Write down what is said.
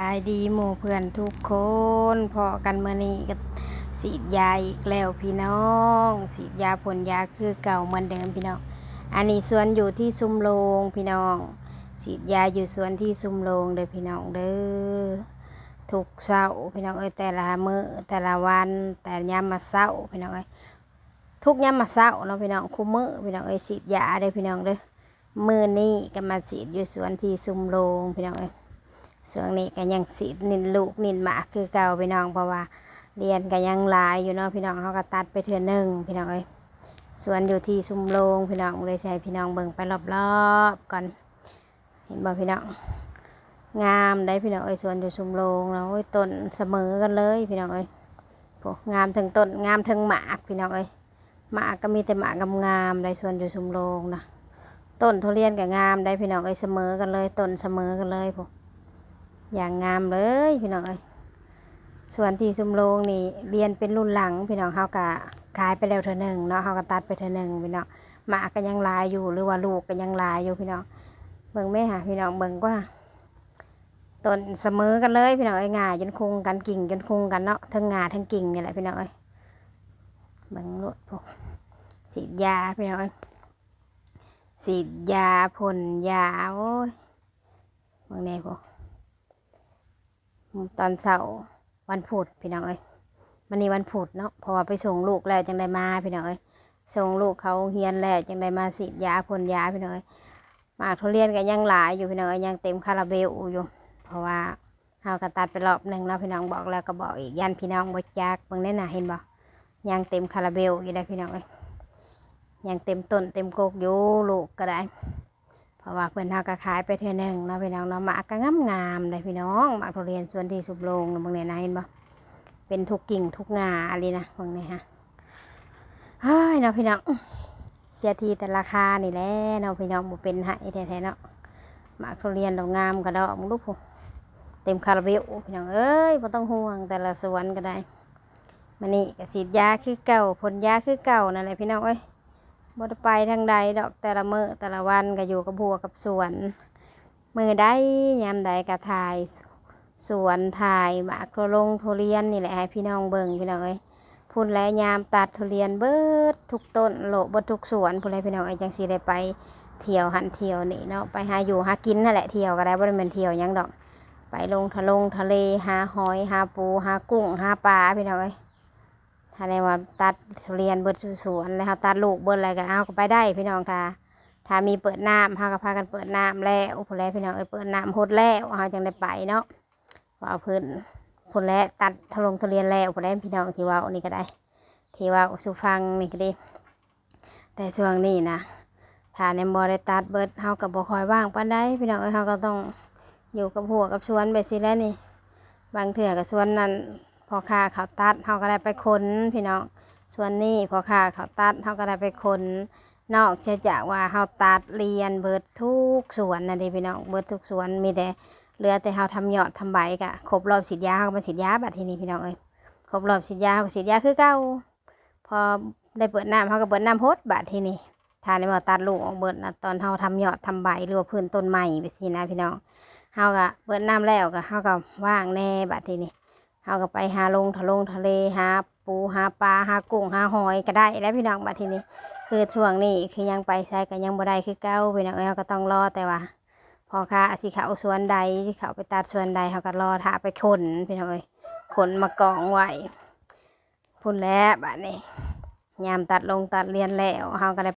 ายดีหมู่เพื่อนทุกคนพอกันเมื่อนี้ก็ฉีดยาอีกแล้วพี่น้องฉีดยาพ่นยาคือเก่าเหมือนเดิมพี่น้องอันนี้สวนอยู่ที่ซุมโรงพี่น้องฉีดยาอยู่สวนที่ซุมโรงเด้อพี่น้องเด้อทุกเช้าพี่น้องเอ้ยแต่ละมื้อแต่ละวันแต่ยามมาเช้าพี่น้องเอ้ยทุกยามมาเช้าเนาะพี่น้องคุมมื้อพี่น้องเอ้ยฉีดยาเด้อพี่น้องเด้อมื้อนี้ก็มาฉีดอยู่สวนที่ซุมโรงพี่น้องเอ้ย ส่วนนี้ก็ยังสินินลูกนินหมากคือเก่าพี่น้องเพราะว่าเรียนก็ยังหลายอยู่เนาะพี่น้องเขาก็ตัดไปเทื่อหนึ่งพี่น้องเอ้ยส่วนอยู่ที่ซุมโรงพี่น้องเลยใช้พี่น้องเบิ่งไปรอบๆก่อนเห็นบ่พี่น้องงามได้พี่น้องเอ้ยส่วนอยู่ซุมโรงแล้วต้นเสมอกันเลยพี่น้องเอ้ยโหงามทั้งต้นงามทั้งหมากพี่น้องเอ้ยหมากก็มีแต่หมากงามๆได้ส่วนอยู่ซุมโรงนะต้นทุเรียนก็งามได้พี่น้องเอ้ยเสมอกันเลยต้นเสมอกันเลยพวกอย่างงามเลยพี่น้องเอ้ยส่วนที่ซุมโรงนี่เรียนเป็นรุ่นหลังพี่น้องเขาก็ขายไปแล้วเท่านึงเนาะเขาก็ตัดไปเท่านึงพี่น้องหมากก็ยังลายอยู่หรือว่าลูกก็ยังลายอยู่พี่น้องเบิ่งไหมค่ะพี่น้องเบิ่งว่าต้นเสมอกันเลยพี่น้องเอ้ยงาจนคุงกันกิ่งจนคุงกันเนาะทั้งงาทั้งกิ่งนี่แหละพี่น้องเอ้ยเบิ่งรถพวกฉีดยาพี่น้องเอ้ยฉีดยาพ่นยาโอ้ยเบิ่งแน่พวกตอนเช้าวันพุธพี่น้องเอ้ยวันนี้วันพุธเนาะเพราะว่าไปส่งลูกแล้วจังได้มาพี่น้องเอ้ยส่งลูกเขาเฮียนแล้วจังได้มาฉีดยาพ่นยาพี่น้องเอ้ยหมากทุเรียนก็ยังหลายอยู่พี่น้องเอ้ยยังเต็มคาราเบลอยู่เพราะว่าเฮาก็ตัดไปรอบหนึ่งแล้วพี่น้องบอกแล้วก็บอกอีกยันพี่น้องบ่จักเบิ่งแน่น่ะเห็นบ่ยังเต็มคาราเบลอยู่ได้พี่น้องเอ้ยยังเต็มต้นเต็มกกอยู่ลูกก็ได้เพราะว่าเพื่อนเฮาก็ขายไปเท่านึงเนาะพี่น้องเนาะหมากก็งามเลยพี่น้องหมากทุเรียนส่วนที่สุบโรงบางเนี่ยนะเห็นบ่เป็นทุกกิ่งทุกงาอะไรนะบางเนี่ยฮะเฮ้ยเนาะพี่น้องเสียทีแต่ราคานี่แหละเนาะพี่น้องบ่เป็นให้แท้ๆเนาะหมากทุเรียนดอกงามก็ดอกมึงลูกผู้เต็มคาราเบลพี่น้องเอ้ยบ่ต้องห่วงแต่ละสวนก็ได้มันนี่ก็ฉีดยาคือเก่าพ่นยาคือเก่านั่นแหละพี่น้องเอ้ยบ่ได้ไปทางใดดอกแต่ละมื้อแต่ละวันก็อยู่กับบัวกับสวนมื้อใดยามใดก็ถ่ายสวนถ่ายหมากทุเรียนนี่แหละให้พี่น้องเบิ่งพี่น้องเอ้ยพูนแล้วยามตัดทุเรียนเบิดทุกต้นโลเบิดทุกสวนพูนแล้วพี่น้องเอ้ยจังสิได้ไปเที่ยวหันเที่ยวนี่เนาะไปหาอยู่หากินนั่นแหละเที่ยวก็ได้บ่ได้แม่นเที่ยวหยังดอกไปลงทะเลหาหอยหาปูหากุ้งหาปลาพี่น้องเอ้ยถ้าได้ว่าตัดทุเรียนเบิดสวนแล้วตัดลูกเบิดอะไรก็เอาก็ไปได้พี่น้องค่ะถ้ามีเปิดน้ำเฮาก็พากันเปิดน้ำแล้วพูนแล้วพี่น้องเอ้ยเปิดน้ำหดแล้วเฮาจังได้ไปเนาะว่าเอาพื้นพูนแล้วตัดทุเรียนแล้วพูนแล้วพี่น้องที่ว่าอันนี้ก็ได้ที่ว่าสุฟังนี่ก็ดีแต่ช่วงนี้นะถ้าในบ่ได้ตัดเบิดเฮาก็บ่ค่อยว่างปานใดพี่น้องเอ้ยเฮาก็ต้องอยู่กับหัวกับสวนไปสิแล้วนี่บางเถื่อกับสวนนั้นพอค้าเขาตัดเฮาก็ได้ไปขนพี่น้องส่วนนี้พอค้าเขาตัดเฮาก็ได้ไปขนนอกจากว่าเฮาตัดเรียนเบิดทุกสวนนั่นเด้พี่น้องเบิดทุกสวนมีแต่เหลือแต่เฮาทำยอดทำใบกะครบรอบฉีดยาเฮาก็มาฉีดยาบัดทีนี้พี่น้องเอ้ยครบรอบฉีดยาเฮาก็ฉีดยาคือเก่าพอได้เปิดน้ำเฮาก็เปิดน้ำพดบัดทีนี้ถ้าในบ่ตัดลูกออกเบิดนะตอนเฮาทำยอดทำใบหรือว่าพื้นต้นใหม่ไปสินะพี่น้องเฮาก็เปิดน้ำแล้วก็เฮาก็ว่างแน่บัดทีนี้เฮาก็ไปหาทะเลหาปูหาปลาหากุ้งหาหอยก็ได้แล้วพี่น้องบัดทีนี้คือช่วงนี้คือยังไปใช้ก็ยังบ่ได้คือเก่าพี่น้องเฮาก็ต้องรอแต่ว่าพอค่ะสิเขาสวนใดที่เขาไปตัดสวนใดเฮาก็รอถ้าไปขนพี่น้องเอ้ยขนมากองไว้พุ่นแล้วบัดนี้ยามตัดเรียนแล้วเฮาก็ได้